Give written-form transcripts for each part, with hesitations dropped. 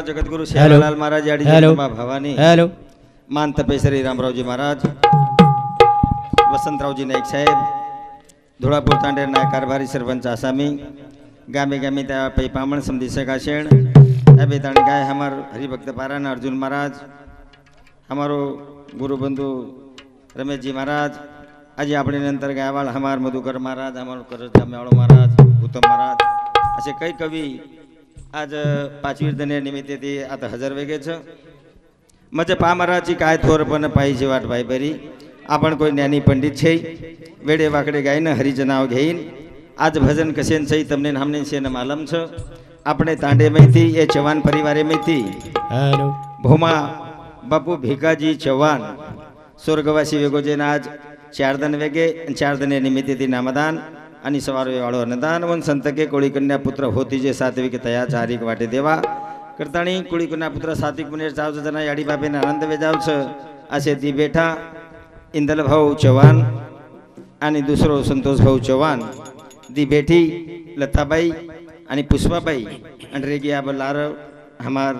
जगद्गुरु सेवालाल महाराज याडी जगदंबा भवानी हेलो मान तपेश्वरी रामरावजी महाराज वसंतरावजी नाईक साहेब धुळापूर तांडेर कारभारी सरपंच आसामी गामे गामे त्या पैपामण समधी सगाशेण अबे ताण गाय हमार हरिभक्त पारायण अर्जुन महाराज हमारो गुरु बंधु रमेश जी महाराज आज अपने नंतर गायवाळ हमार मधुकर महाराज हमारो करज जामेवाळो महाराज उत्तम महाराज असे काही कवी आज पाचवी दिने निमित्ते ते आता हजर वेगेच मजे पा महाराजची काय थोरपण पाहिजे वाट भाई बरी आपण कोई ज्ञानी पंडित छे वेडे वाकडे गायन हरिचं नाव घेईन आज भजन कसेन सही तमने हमने सेन मालम छ अपने तांडे में थी ये चौहान परिवारे में थी हेलो भोमा बापू भिकाजी चौहान स्वर्गवासी वेगोजेन आज 4 दिन वेगे 4 दिने निमित्ते थी नामदान आणि सवार वाळो अन्नदान वन संत के कोळी कन्या पुत्र होती जे सात्विक तया चारिक वाटे देवा करताणी कोळी कन्या पुत्र सात्विक मुनेर जावच जना याडी बापेने आनंद वेजावच असे ती बेठा इंदल भाऊ चौहान आणि दुसरो संतोष भाऊ चौहान दी बेठी लताबाई आणि पुष्पाबाई आणि रेगी आब लार हमार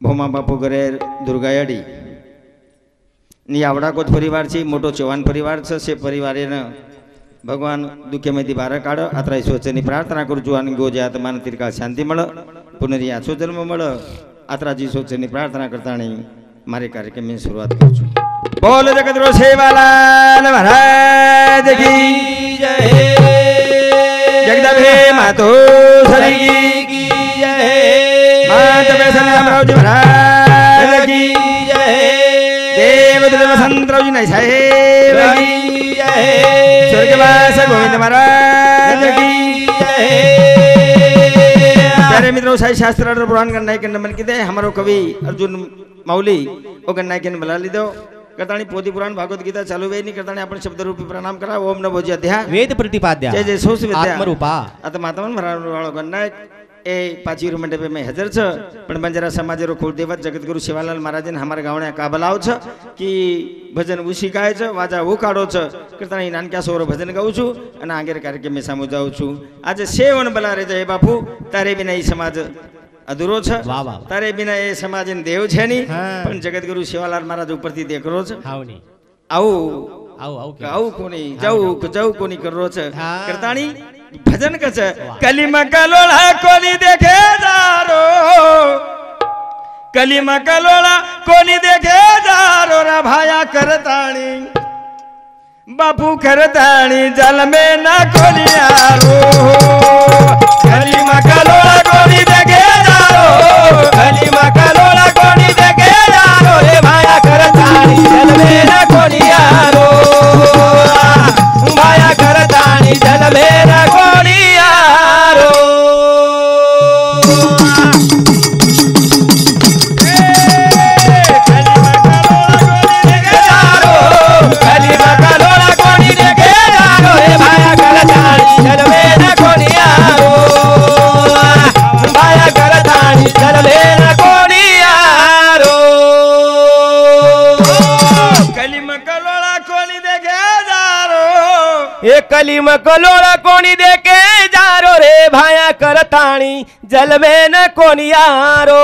भोमा बापू गरेर दुर्गायाडी नि आवडा कोत परिवार छी मोटो चौहान परिवार छ से परिवारे न भगवान दुखे में बार काढ आता सोचनी प्रार्थना करू छु आणि गोजात मान तिरका शांती मळ पुनरी आछो जन्म मळ आत्राजी सोचनी प्रार्थना करताणी मारे कार्यक्रम में शुरुआत करू छु बोल जगद्गुरु सेवालाल महाराज की जय जगदंबे मातो सरी की जय माता वैष्णव रामरावजी महाराज की जय देवदूत वसंतरावजी नाईक साहेब की जय स्वर्गवास गोविंद महाराज की जय प्यारे मित्रों साई शास्त्र पुराण गन्नाई के नमन किते हमारो कवि अर्जुन माऊली ओ गन्नाई के बोला लीधो करताणी पोथी पुराण भागवत गीता चालू वे नहीं करताणी आपण शब्द रूपी प्रणाम करा ओम नमो जी अध्याय वेद प्रतिपाद्य जय जय सोस विद्या आत्मरूपा आता मातावन भरावाळो गन्नाई ए पाचवी मंडपे में हाजर छ पण बंजारा समाजरो कुलदेवत जगद्गुरु सेवालाल महाराजन हमारा गावण्या काबलाव छ कि भजन उसी गाय छ वाजा वो काढो छ करताणी नानक्या सोरो भजन गाऊ छु અને આગેર કાર્યક્રમ में सामू जाऊ छु आज सेवन बलारे जय बापू तारे बिना ई समाज अधूरो छ तारे बिना ए समाज देव छे नी पण जगद्गुरु सेवालाल महाराज ऊपर थी देखरो छ हावनी आऊ आऊ आऊ आऊ कोनी जाऊ कोनी करो छ करताणी भजन कस कलिमा कलोळा कोणी देखे जारो कलिमा कलोळा कोणी देखे जारो रा भाया करताणी बापू करताणी जल में ना कोणी आरो कलिमा कलोळा कोणी देखे जारो कलिमा कलोळा कोणी देखे जारो रे भाया करताणी जल में ना कोणी आरो भाया करताणी जल में ना कोणी आरो कलिमा कलोळा कोणी देखे जारो रे भाया करताणी जल में ना कोणी आरो भाया करताणी जल में ना कोणी आरो कलिमा कलोळा कोणी देखे जारो ए कलिमा कलोळा कोणी देखे जारो रे भाया करताणी जल में न कोणी यारो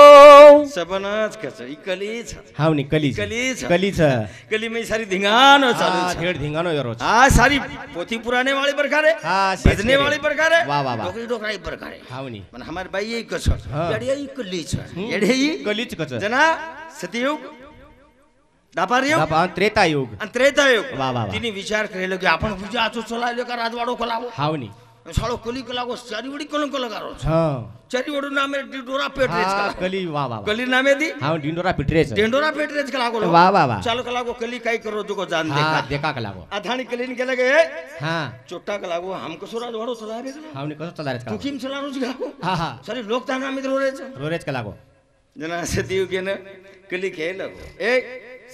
सबनच कस ई कलीच हावनी कलीच कलीच कलीच कली में सारी धिंगानो चालू हां ढेर धिंगानो यारो आ सारी पोथी पुराने वाली प्रकारे हां भजने वाली प्रकारे वाह वाह वाह डोकरी डोकराई प्रकारे हावनी पण हमार बाई एक कस येडे ई कलीच येडे ई कलीच कच जना सतयुग दापार युग त्रेता युग आणि त्रेता युग वाह वाह तिने विचार केलो की आपण पूजा आचो चलायलो का राजवाडो कलावो हावनी साळो कली कलागो चारीवडी कलंक लगारो हां चारीवडू नामे डिंडोरा पेटरेच कला कली वाह वाह कली नामे दी हां डिंडोरा पिटरेच डिंडोरा पेटरेच कलागो वाह वाह वाह चालो कलागो कली काय करो जो को जान हां देखा कलागो आधाणी कलीन केला गे हां चोट्टा कलागो हमको सोरा वाडो चला रे हावनी कसो चलारेच का तुकीम चला रोज कलागो हां हां सारी लोक ताना मित्र रोरेच रोरेच कलागो जना सतयुग केन कली खेल ए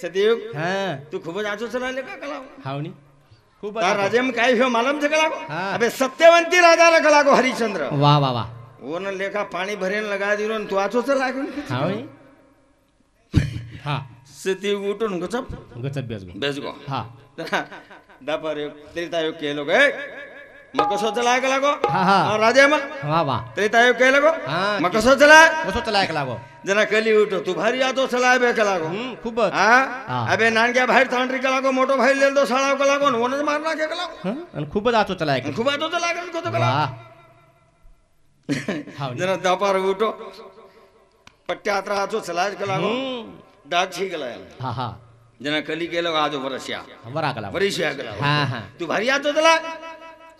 सतयुग हां तू खूब आचो चला ले का कलागो हावनी खूब तार राज्य में काय हो मालूम छे कलागो हाँ। अबे सत्यवंती राजा रे कलागो हरिश्चंद्र वाह वाह वाह वो न लेखा पानी भरेन लगा दिलो न तू आचो चला लागो हावनी हां सतयुग उठून गचप गचप बेस गो बेस गो हां दापर त्रेता युग केलो गे मकसो चलाए के लागो हाँ, हाँ। और राजे में वाह वाह त्रेतायुग के लागो हाँ, मकसो चलाए कसो चलाय लागो जना कली उठो तू भारी आतो चलाए बे के लागो खूपच हाँ हाँ. अबे नानक्या बाहेर थांडरी के लागो मोटो भाई ले दो साळाव के लागो ओनच मारना के लागो हं? आणि खूपच आचो चलाय खूप आतो चलाए के को तो के लागो वाह हाव नी. जना दापार उठो पट्ट्यात्र आचो चलाए के लागो डाक छी के लागो हा हा जना कली के लागो आजो वर्षया बरा कला वर्षया के लागो हा हा तू भारी आतो चला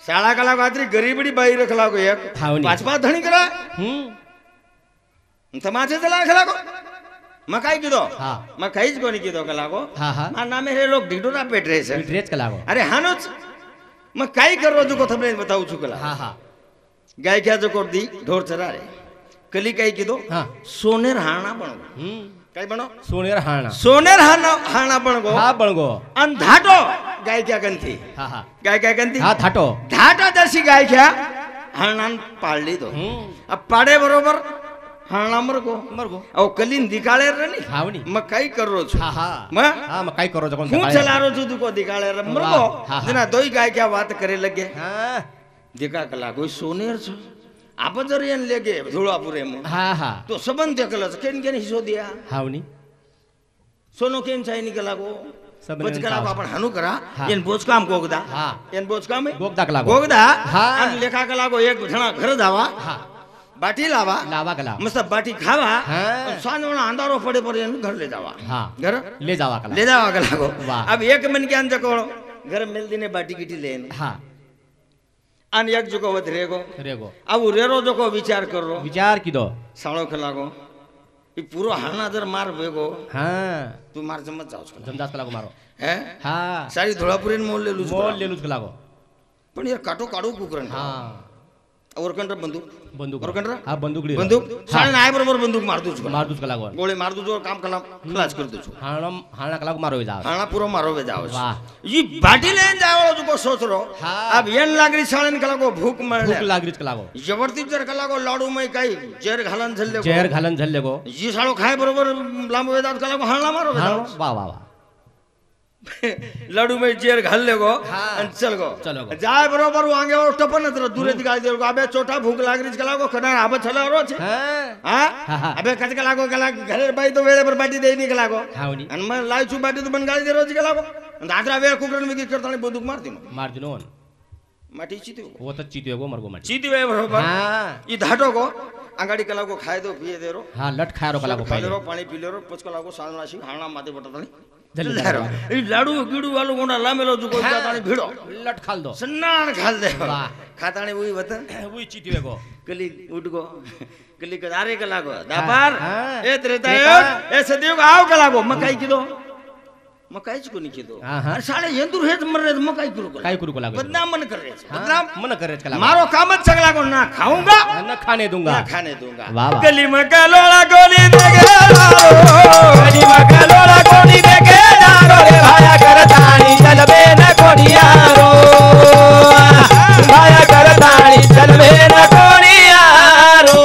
शाळा के लागो आतरी गरीबडी बाई रख लागो एक हाव नी. पाच पाच धणी करा हं तमाचे चला के लागो मैं काई कीधो हा मैं काहीच कोणी कीधो के लागो हा हा मा नामे हे लोग ढिढोरा पेट रहे से ड्रेस का लागो अरे हानोच मैं काई कर रोजू को थमने बताऊ छु कला हा हा गाय क्या जो कोड दी ढोर चरा रे कली काई कीधो हा सोनेर हाणा बणगो काई बणो सोनेर हाणा सोनेर हाणा बणगो हा बणगो अन धाटो गाय क्या गंती हा हा गाय क्या गंती हा थाटो धाटा जशी गाय क्या हाणान पाळली तो अब पाडे बरोबर हाणा मरगो मरगो अहो कलीन दिकाळे रे नी हाव नी मग काही करो छु हा हा मग हा मग काय करो जकोन હું ચલારો છું તું કો દિકાળે મરગો હા, હા. જેના દોઈ ગાય ક્યાં વાત કરે લગે हा દિકા કલા કોઈ સોનેર છો આપ જરી એન લેગે ધોળાપુરે માં हा हा તો સંબંધ તે કલા કેન કેન હિસો દિયા हाव नी સોનો કેન ચાઈ ની કલા કો सबने બોજ કલા આપણ હાનું કરા હા. એન બોજ કામ કોગદા હા. એન બોજ કામ गोगदा का लागो કોગદા હા. અને લેખા કલા કો એક જણા ઘર જાવા हा બાટી લાવા लावा का लावा મસ્ત બાટી ખાવા હા. સાંજવાળા અંધારો પડે પર એનું ઘર લઈ જાવા हा ઘર ले जावा का ले जावा कला को वाह. अब एक मन के अंदर को घर मिल दिने बाटी कीटी लेन हा अन एक जो को वध रेगो रेगो अब रेरो जो को विचार करो विचार किदो साळो खलागो ई पूरो हालना जर मार वेगो हा तू मार जमत जाओ છો जमदास का लागो मारो हे हा सारी धोळापुरीन मोल लेलू मोल लेलूच का लागो पण यार काटो काढू कुकरन हा और कंटर बंदूक बंदूक और कंटर हा बंदूक ली बंदूक साळे नाय बरोबर बंदूक मार दू છો मार दूच का लागो गोळे मार दू जो काम कला खलास कर दू છો हाणा का लागो मारो जाव हालना पूरो मारो वे जाओ वाह. ई बाटी लेन जावो जो को सोच रो हाँ. अब येन लागरी साळेन कला को भूख मळले भूक लागरीच का लागो जबरती जर कला को लाडू में काही जेर घालन झल्ले चेअर घालन झल्ले गो जी साळो खाय बरोबर लांब वेदात कला को हालना मारो हा वा वा वा लाडू में जेर घाल ले गो हाँ. आणि चल गो चलो गो. जाय बरोबर वांगे और टपन तर दूरे दिखाई दे गो अबे छोटा भूख लागरी कला को खना आबे चला रो छे हा हां हा, हा. अबे कच कला को कला घरे बाई तो वेळे पर बाटी देई नी कला को हाव नी आणि मैं लाई छु बाटी तो बन गाली दे रोज कला को दादरा वेळ कुकरन मी करतानी बंदूक मारती मार दिनो माटी चीती वो तो चीते गो मरगो माटी चीती वे बरोबर हा ई धाटो को आंगाडी कला को खाय दो पिए दे रो हा लट खारो का लागो खाय पहिले रो पाणी पी ले रो पच कला को सालनाशी हाणा माथे बटतानी जल्दी ई लाडू गीडू वालो गोंडा लामेलो जुको जातानी भिड़ो लट खाल दो सन्नान खाल दे वाह. खातानी उई वतन वो चीते गो कली उठ गो कली कदारे कला गो दापार हाँ. ए त्रेता ए सदियो आओ कला गो मकाई किदो मकाई को नहीं किदो हाँ, हाँ. अरे साले येंदुर हेत मर रे मकाई करू कला काय करू को लागो बदनाम मन कर रे हाँ, बदनाम मन करे का लागो मारो काम च सगला को ना खाऊंगा न खाने दूंगा ना खाने दूंगा वाह, वाह. कली मका लोड़ा गोली देगे कली मका लोड़ा गोली देगे जारो रे भाया करताणी चलबे न कोणियारो भाया करताणी चलबे न कोणियारो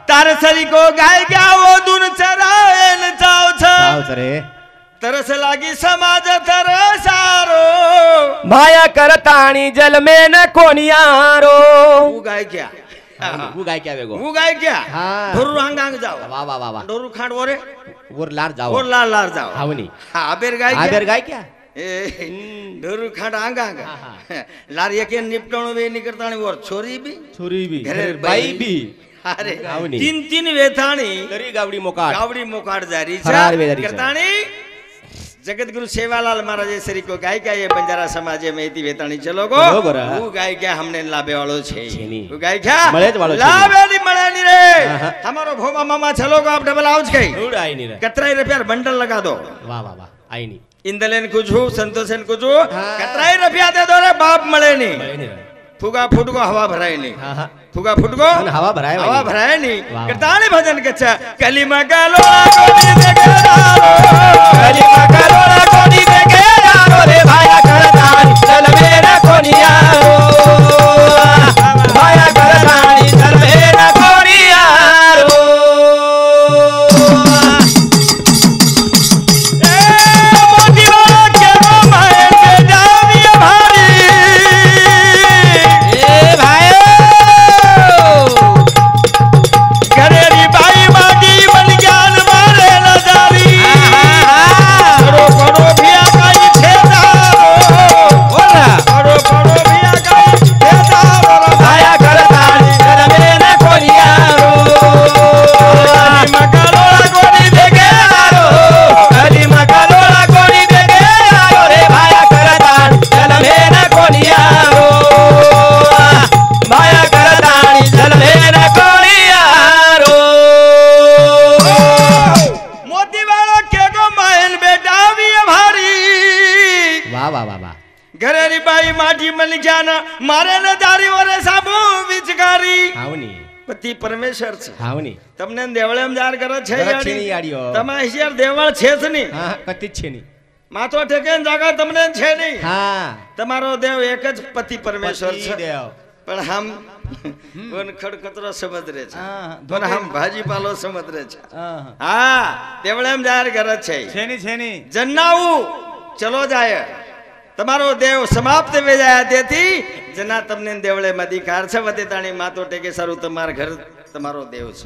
तारसरी को गाय गया वो दुन चराएन चाव छ रे तरस लागी समाज तरसारो भाया करताणी जल में न कोणियारो वो गाय क्या वो गाय क्या वेगो वो गाय क्या हाँ. ढोरू हांग हांग जाओ वाह वाह वाह वाह ढोरू खांड वरे और लार जाओ और लाल लाल जाओ हावनी हाँ अबेर गाय क्या आदर गाय क्या ढोरू खांड हांग हांग हाँ, लार यके निपटाणो वे निकरताणी और छोरी भी छोरी भी घरे बाई भी अरे आवनी. 3 वेथाणी तरी गावडी मोकाट गावडी मोकाट जारी फरार वेदारी छे. करताणी जगतगुरु सेवालाल महाराज सरी को गाय क्या ये बंजारा समाज में इति वेताणी चलो गो चलो गोरा. वो गाय क्या हमने लाभे वालो छे छेनी. वो गाय क्या मळे ज वालो छे. लाभे नी मळे नी रे आहा. हमारो भोमा मामा चलो गो आप डबल आउज कई धूड़ आई नहीं रे. कतराई रुपया बंडल लगा दो वाह वाह वाह आई नहीं. इंदलेन कुछू संतोषन कुछू कतराई रुपया दे दो रे बाप मळे नी मळे नहीं रे. फुगा फुटको हवा भराय नी हाँ हाँ फुगा फुटको અને હવા ભરાય हवा વાળી. भराय नी वाह. करताणी भजन कच्चा कलीमा गालो कोनी दे गरारो કલીમાં કરોડા કોની દે ગેરારો રે ભાયા કરતાણી ચલ મેરા કોનિયારો ભાયા કરતાણી ચલ મેરા કોનિયારો એ ભાઈઓ घरेरी बाई माटी मन ज्ञान मारे न जावी करो करो भिया काई छेदारो બોલા करो करो भिया काई छेदारो ભાયા કરતાણી ચલ મેરા કોનિયારો मगलोड़ा गोनी દે ગેરારો કલીમાં કરોડા કોની દે ગેરારો રે ભાયા કરતાણી ચલ મેરા કોનિયારો ભાયા કરતાણી ચલ મેરા કોનિયારો मोती वालो के गो महल बेटावी भारी વાહ વાહ વાહ વાહ घरेरी बाई माटी मन ज्ञान मारे न जारी ओरे साबू विचकारी હાવની पति परमेश्वर છે હાવની તમને દેવળેમ જાર કરે છે કરે છે યાડી? ની યાડીઓ. તમે હિશિયાર દેવળ છે જ નહીં હા કતી જ છે ની માથો ઠેકે જાગા તમને છે નહીં હા તમારો દેવ એક જ પતિ પરમેશ્વર પતિ છે દેવ. પણ હમ वन खड़कतरो समझ रहे છે હા પણ હમ ભાજી પાલો સમજ રહે છે હા હા દેવળેમ જાર કરે છે છેની જન્નાવું ચલો જાય તમારો દેવ સમાપ્ત વે જાય તેથી જના તમને દેવળે માં અધિકાર છે વતેતાણી માતો ટેકે સારું તમાર ઘર તમારો દેવ છે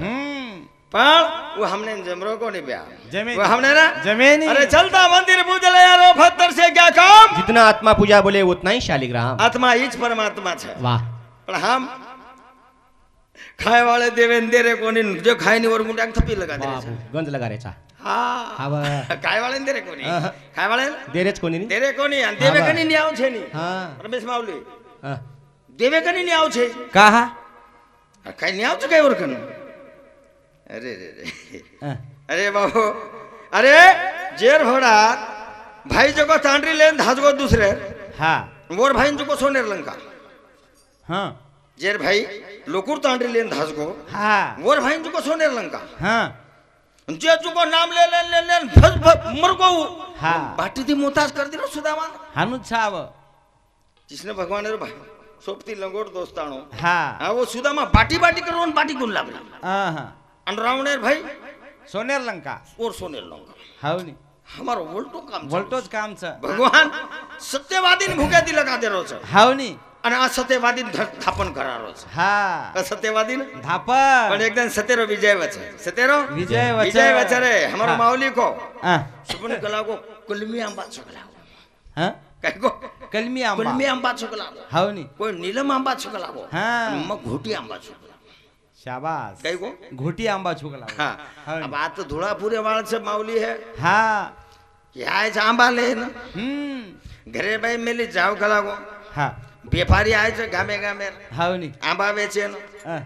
પણ वो हमने जमरो को नहीं ब्या जमे- वो हमने ना जमे नहीं। अरे चलता मंदिर पूज ले यारो पत्थर से क्या काम जितना आत्मा पूजा बोले उतना ही शालिग्राम आत्मा ही ज परमात्मा है वाह પણ हम खाए वाले देवेंद्र रे कोनी जो खाए नहीं और मुंडा थप्पी लगा दे वाह गंज लगा रे चा हां आवा खाए वाले देरे कोनी हाँ। खाए वाले देरेच कोनी नहीं देरे कोनी અને દેવે હા, કની ની આવ છે ની हाँ રમેશ માવલી हाँ દેવે કની ની આવ છે कहा કઈ ની આવ છે કઈ ઓર કનું અરે રે રે हाँ अरे बाबू अरे जेर भोड़ा भाई जो को तांडरी लेन धाजगो दूसरे हाँ मोर भाई जो को सोनेर लंका हाँ जेर भाई लोकुर तांडरी लेन धाजगो हाँ मोर भाई जो को सोनेर लंका हाँ जे जो को नाम ले ले ले फस मर को हाँ। बाटी दी मोताज कर दी सुदामा हानु छाव जिसने भगवान रे भाई सोपती लंगोट दोस्तानो हाँ हाँ वो सुदामा बाटी बाटी करो बाटी गुन लागला हाँ अन रावणेर भाई सोनेर लंका और सोनेर लंका हावनी हमारो वोल्टो काम છે. वोल्टोज काम छ भगवान सत्यवादी ने भूखे दी लगा दे रो छे हावनी અને આ સત્યવાદી સ્થાપન કરારો છે हाँ અસત્યવાદી ને धापर પણ એકદમ સત્યરો વિજય વચે સત્યરો विजय वचन વિજય વચે રે હમારો हाँ। માવલી को हाँ સુપન કલાકો કલમી આંબા છકલાવો हाँ કઈ को कलमी आंबा કલમી આંબા છકલાવો हावनी કોઈ નીલમ આંબા છકલાવો हाँ। મગ ઘોટી આંબા છકલાવો शाबाश કઈ को घोटी आंबा छुकला હા हावनी। अब आ तो धोलापुरे वाल से मावली है हाँ यहाँ से आंबा ले ना घरे भाई मेली जाओ कलाको हाँ व्यापारी आए छे गामे गामे हावनी आंबा वेचे न हाँ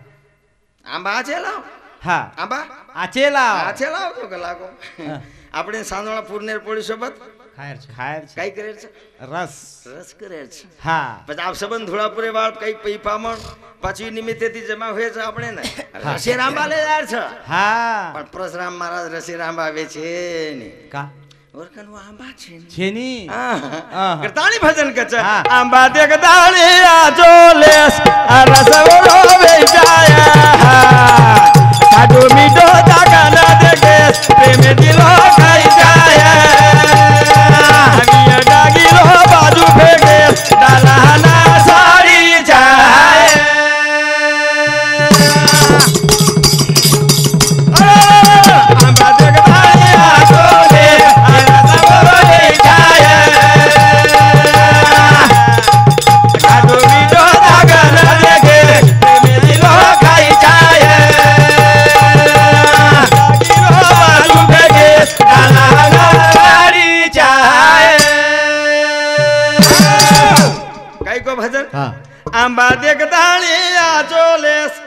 आंबा आचे लाव हाँ आंबा आचेला आचे लाव तो कलाको हाँ। આપણે સાંજવાળા પૂરનેર પોળી સોબત खायर छ खायर छ કઈ કરે છે रस રસ કરે છે हाँ પછી આપ સંબંધ ધોળાપુરે વાળ કઈ પૈપામણ પાછી નિમિત્તેથી જમા હોય છે આપણે ને રસી રાંબા લે યાર છે हाँ પણ પરશુરામ મહારાજ રસી રાંબા આવે છે ને का ઓરકન આંબા છે ને छेनी હા કરતાણી ભજન કચા હા. આંબા દેખ દાળી આજો લેસ આ રસવરો વેચાયા કાડો મીઠો જાગા ના દેખે પ્રેમ દિલો ખાઈ જાય હમિયા ડાગીલો બાજુ ફેગે ડાલાના સાડી જાય આંબા દેખ દાળી આજો લેસ આ રસવરો વેચાયા કાડો મીઠો જાગા ના દેખે પ્રેમ દિલો ખાઈ જાય काय को भजन हा आंबा देखताळी आचोलेस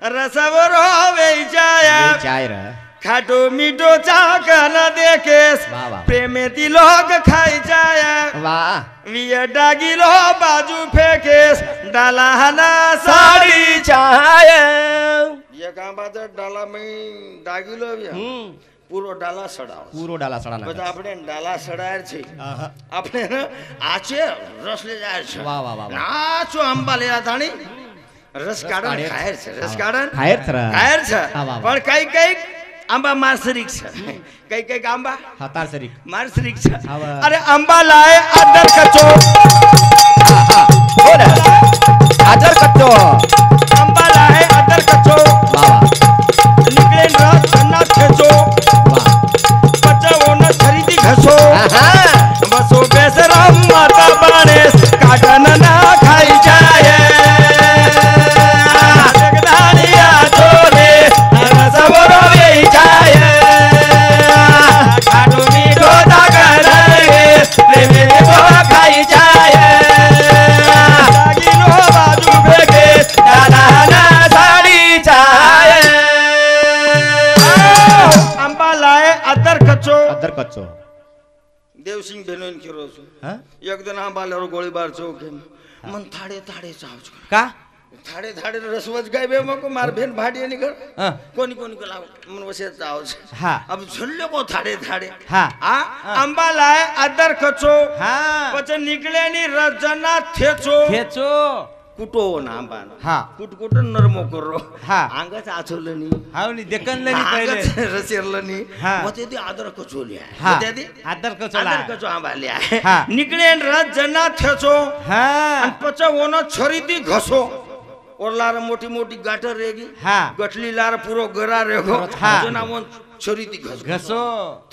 रसवरो वेचाया चाय रे खाटो मीठो चाकन देखेस वाह, वाह। प्रेमेती लोग खाई जाया वाह विय डागिलो बाजू फेकेस डाला हना साडी चाय ये आंबाचा डाला में डागिलो પૂરો ડાલા સડાવ પૂરો ડાલા સડા બધા આપણે ડાલા સડાય છે આહા આપણે આચે રસ લે જાય છે વાહ વાહ વાહ નાચો આંબા લેવા થાણી રસ કાઢો ખાયર છે રસ કાઢો ખાયર છે પણ કઈ કઈ આંબા માર્સરિક છે કઈ કઈ આંબા હતાર સરીક માર્સરિક છે આવા અરે આંબા લાય આદર કચો બોલ આદર કચ્ચો આંબા લાય આદર કચો વાહ નીકળે રસ કન્ના ખેંચો વાહ પચાવોનો ખરીદી ઘસો આહા બસો બેસરામ માતા બાણેસ કાટન ના ખાઈ જાય જગદાનિયા છોલે રસવરો વેઈ જાય ખાટો મીઠો દાગરે પ્રેમે તો ખાઈ જાય લાગીનો બાજુ ભેગે દાદાના સાડી જાય આંબા લાય અદર કચો અદર કચ્ચો દેવસિંહ બેનોન કેરો છું હા એકદમ આંબા લેરો ગોળીબાર ચોક મન થાડે થાડે ચાવ છું કા થાડે થાડે રસવજ ગાય બે મકો માર બેન ભાડી ની ઘર હા કોની કોની કો લાવ મન વસે ચાવ છે હા अब झुल्ले को थाड़े थाड़े હા हाँ अंबा लाए अदर कचो હા પછી નીકળે ની રजना થેચો ખેંચો કુટો ના અંબા હા કુટ કુટ નરમો કરો હા આંગત આછોલની હાવની દેકન લેની પહેલે આંગત રસેરલની હા વતેદી આદર કચો લ્યા હા વતેદી આદર કચ્ચો આદર લા કચો આંબા લ્યા હા નીકળે ને રजना થેચો હા અને પછી ઓનો છરીથી ઘસો ઓરલાર મોટી મોટી ગાટર રેગી હા ગઠલી લાર પૂરો ગરા રેગો હા. જેના મોન છરીથી ઘસ ઘસો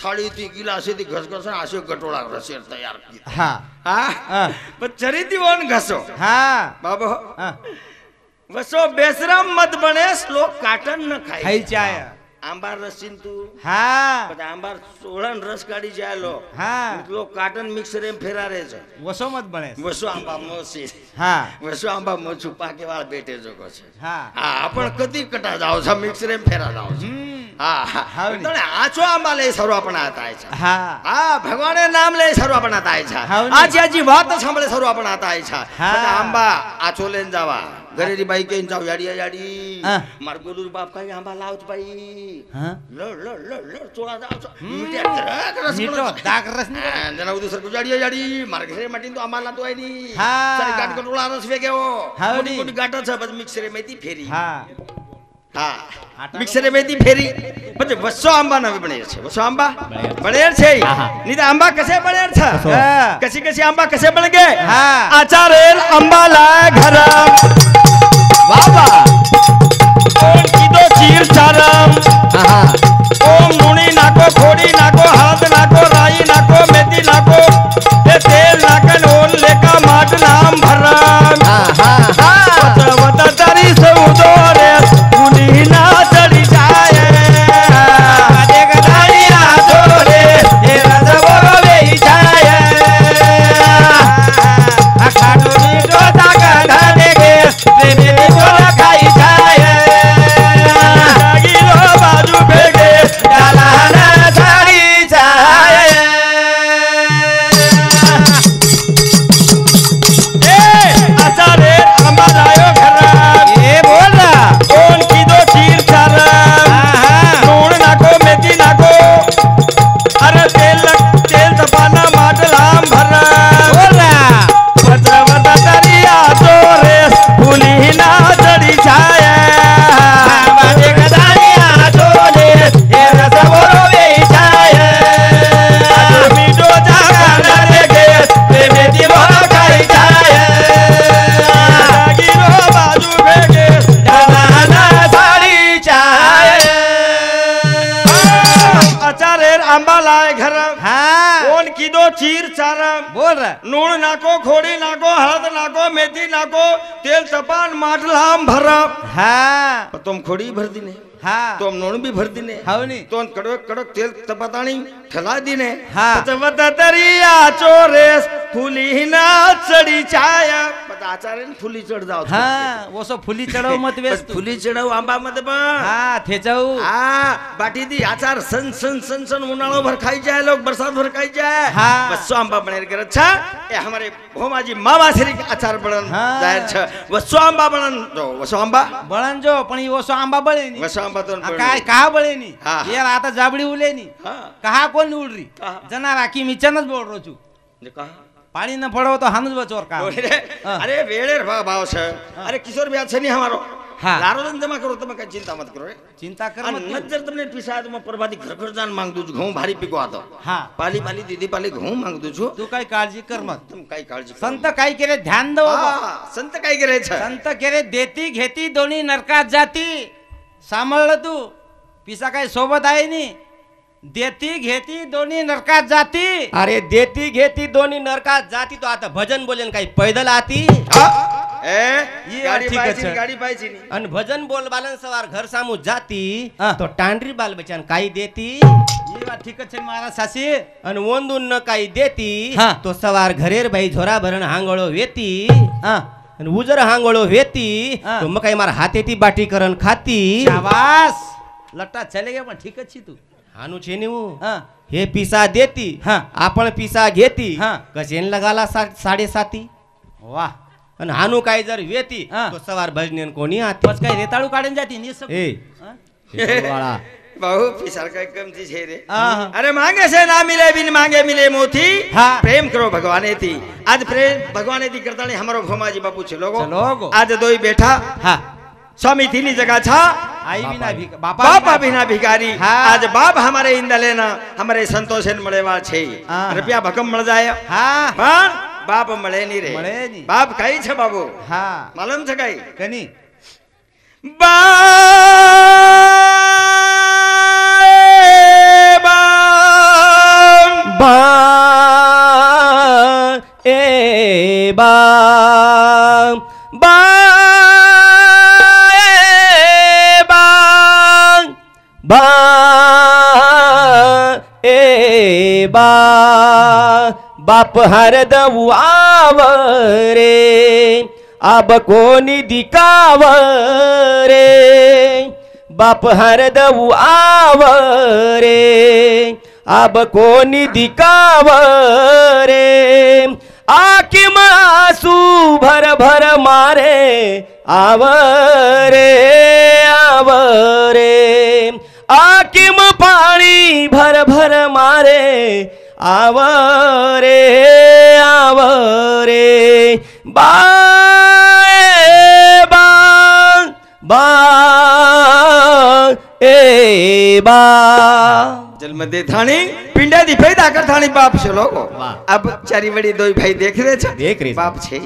થાળીથી ગિલાસેથી ઘસઘસ આશે ગટોળા રસેર તૈયાર કરી હા હા હા પણ છરીથી ઓન ઘસો હા બાબો હા વસો બેસરામ મત બને શ્લોક કાટન ન ખાઈ ખાઈ ચાય આંબાર રસીન તું હા પછી આંબાર સોળન રસ કાઢી જાય લો હા લોક કાટન મિક્સર એમ ફેરારે છે વસો મત બને વસો આંબા મોસી હા વસો આંબા મોચું પાકે વાળ બેઠે જોકો છે હા હા પણ કદી કટા જાવ છે મિક્સર એમ ફેરા જાવ છે હા હાવની. તને આછો આંબા લઈ સર્વાપણા હતા છે હા હા ભગવાને નામ લઈ સર્વાપણા થાય છે હાવની. આજે આજી વાત સાંભળે સર્વાપણા થાય છે હા. બધા આંબા આછો લઈને જાવા ઘરેની બાઈ કહીને જાવ યાડી યાડી હા. માર ગોલુર બાપ કઈ આંબા લાવત ભાઈ હા લડ લડ લડ લડ ચોળા જાવ છો મીઠે ધરક રસ મીઠો પડે. દાગ રસ ની હા, જરા ઉધર સરકુ યાડી યાડી માર ઘરે માટીને તો આંબા લાતો આઈ ની હા. સારી ગાંઠ કટોળા રસ વેગેવો હાવની. મોટી મોટી ગાંઠ છે પછી મિક્સરે મેથી ફેરી હા હા આટાનો મિક્સરે મેથી ફેરી પછી વસો આંબા નવી બનેર છે વસો આંબા બનેર. બનેર છે હા, હા. નહીં તો આંબા કસે બનેર છે કસો. હા. કસી કસી આંબા કસે બન ગે હા. આચારેલ આંબા લાય ઘર વાહ વાહ ઓમ કીધો ચીર ચારમ હા ઓમ નુણી નાખો ખોડી નાખો હાથ નાખો રાઈ નાખો મેથી નાખો એ તેલ નાખન ઓલ લેકા માટ નામ ભરમ હા હા હા વત તારી સૌદો રે ઉની ના ચડી જાય દેખ દાણિયા છોરે એ રસવો વેઈ જાય આ ખાટો મીઠો તાકા ધાને કે પ્રેમે છોરા ખાઈ જાય લાગીલો બાજુ ભેગે ડાલાના સાડી જાય એ આચારે આંબા લાયો ઘર એ બોલ ના કોણ કીધો ચીર ચારમ હા લૂણ નાખો મેથી નાખો અરે તેલ તપાના માટલામ ભરમ બોલ ના પચવત દરિયા ચોરે ભૂલી ના ચડી જાય બાજે ગદાનિયા ચોરે એ રસવરો વેઈ જાય મીઠો જાગા ના ગે પ્રેમે દીવો ખાઈ જાય લાગીનો બાજુ ભેગે ડાલાના સાડી જાય આચારે આંબા લાય ઘર હા કોણ કીધો ચીર ચારમ બોલ ના નૂણ નાખો ખોડી નાખો હળદ નાખો મેથી નાખો તેલ તપાન માટલામ ભરમ હા तुम खोड़ी भर दी नहीं हाँ तो नोण भी भर दीने हाव नी तो कड़क कड़क तेल तपाताणी ठेला दीने हाँ वता तरिया चोरेस फुली ना चढ़ी छाया बता आचार्य फुली चढ़ जाओ हाँ वो सब फुली चढ़ाव मत वेस तू फुली चढ़ाव आंबा मत बा हाँ थे जाऊ बाटी दी आचार सन सन सन सन उनाळो भर खाई जाए लोग बरसात भर खाई जाए हाँ वसो आंबा बने कर अच्छा ये हमारे भोमाजी मामा श्री आचार बड़न हाँ। जाहिर छ वसो आंबा बड़न जो वसो आंबा बळण जो पण ही ओसो आंबा बळे नी वसो आंबा तो काय कहा बळे नी हाँ। यार आता जाबडी उले नी हाँ कहा कोण उडरी कहा? जना राखी मिचनच बोल रो छू जे कहा पाणी न पडो तो हानच बचोर का हाँ। अरे वेड़ेर भाव छ अरे किशोर ब्याह छ नी हमारो हाँ। लारोदन जमा करो तुम काय चिंता मत करो रे चिंता कर मत नजर तुमने पिसा तुम परवादी घर घर जान मांग दू घऊं भारी पिको आतो हाँ पाली पाली दीदी पाली घऊं मांग दू छु तू काय काळजी कर मत तुम काय काळजी करू? संत काय केले ध्यान दो संत काय करे छ संत केले देती घेती दोन्ही नरकात जाती सांभाळलं तू पिसा काय सोबत आहे नी देती घेती दोन्ही नरकात जाती अरे देती घेती दोन्ही नरकात जाती तो आता भजन बोलेन काही पैदल आती ए गाडी ठीक पाहिजे आहे. गाडी पाहिजे नी आणि भजन बोल बालन सवार घर सामू जाती हा. तो टांडरी बाल बचान काही देती ये बात ठीक आहे महाराज सासी आणि वंदून न काही देती हा. तो सवार घरेर बाई झोरा भरण हांगळो वेती हा आणि उजर हांगळो वेती हा. तो मग काही मार हातेती बाटी करण खाती शाबास लट्टा चले गे पण ठीक आहे तू हानू छे नीऊ हा हे पिसा देती हा. आपण पिसा घेती हा. कशेन लगाला 7.5 वाह आणि हानू काही जर वेती हा. तो सवार भजनेन कोणी आती बस काय रेताळू काढून जाती नी सब ए हा? वाळा बाहू पिसार काय कम चीज है रे हाँ। अरे मांगे से ना मिले बिन मांगे मिले मोती हाँ। प्रेम करो भगवाने थी आज प्रेम भगवाने थी करता नहीं हमारो भोमाजी बापू छे लोगो चलो गो। आज दोई बैठा हाँ स्वामी थी नी जगह छा आई बिना भी बापा बिना भिखारी हाँ। आज बाप हमारे इंदले ना हमारे संतोषन मळेवा छे हाँ। रुपया भकम मळ जाय हाँ पण बाप मळे नी रे मळे नी। बाप काही छे बाबू हाँ मालूम छे काही कनी बा ए बा बा ए बा बा ए बा बाप हरदऊ आवरे अब कोणी दिकाव रे बाप हरदऊ आवरे अब कोणी दिकाव रे आकिम आसू भर भर मारे आवरे आवरे आकिम पाणी भर भर मारे आवरे आवरे बाए बा बा ए बा जन्म दे थानी पिंडा दी पैदा कर थानी बाप छे लोगो अब चारी बड़ी दोई भाई देख रहे छे देख रहे छे। बाप छे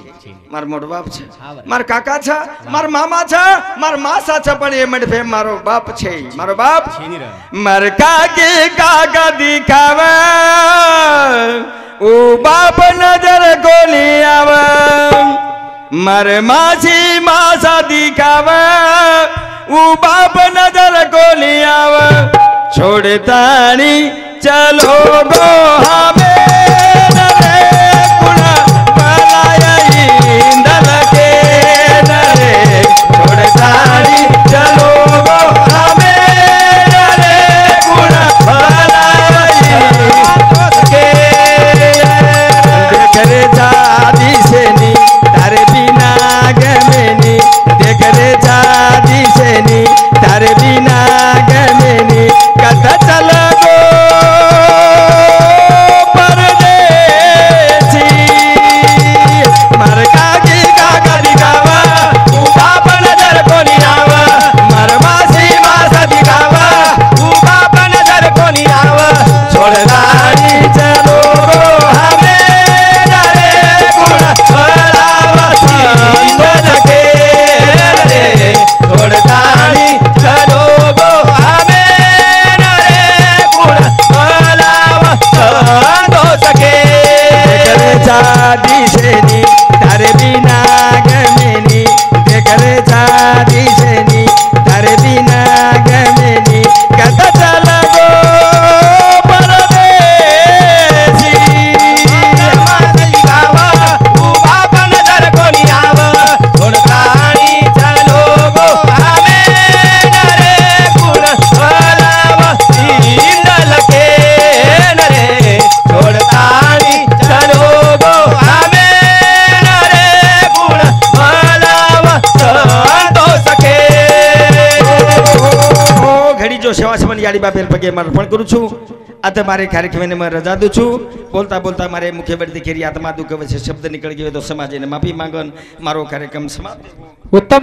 मार मोट बाप छे हाँ भाई। मार काका छे मार मामा छे मार मासा छे पण ए मड फे मारो बाप छे मारो बाप छेनी रहा मार काके काका दिखावे ओ बाप नजर गोली आवे मार मासी मासा दिखावे ओ बाप नजर गोली आवे छोड़तानी चलो गो हमें नरे गुना भलाई इंदल के नरे छोड़तानी चलो गो हमें नरे गुना भलाई के देख रे दादी से नी तारे बिना गमेनी देख रे दादी से नी तारे बिना गमेनी कथा चल गो पर જો સેવા સંબંધ યાડી બાપેલ પગે અર્પણ કરું છું આ તમારે કાર્યક્રમને મેં રજા દઉં છું બોલતા બોલતા મારે મુખ્ય બળતી કેરી આત્મા દુઃખ વચ્ચે શબ્દ નીકળી ગયો તો સમાજ એને માફી માંગન મારો કાર્યક્રમ સમાપ્ત ઉત્તમ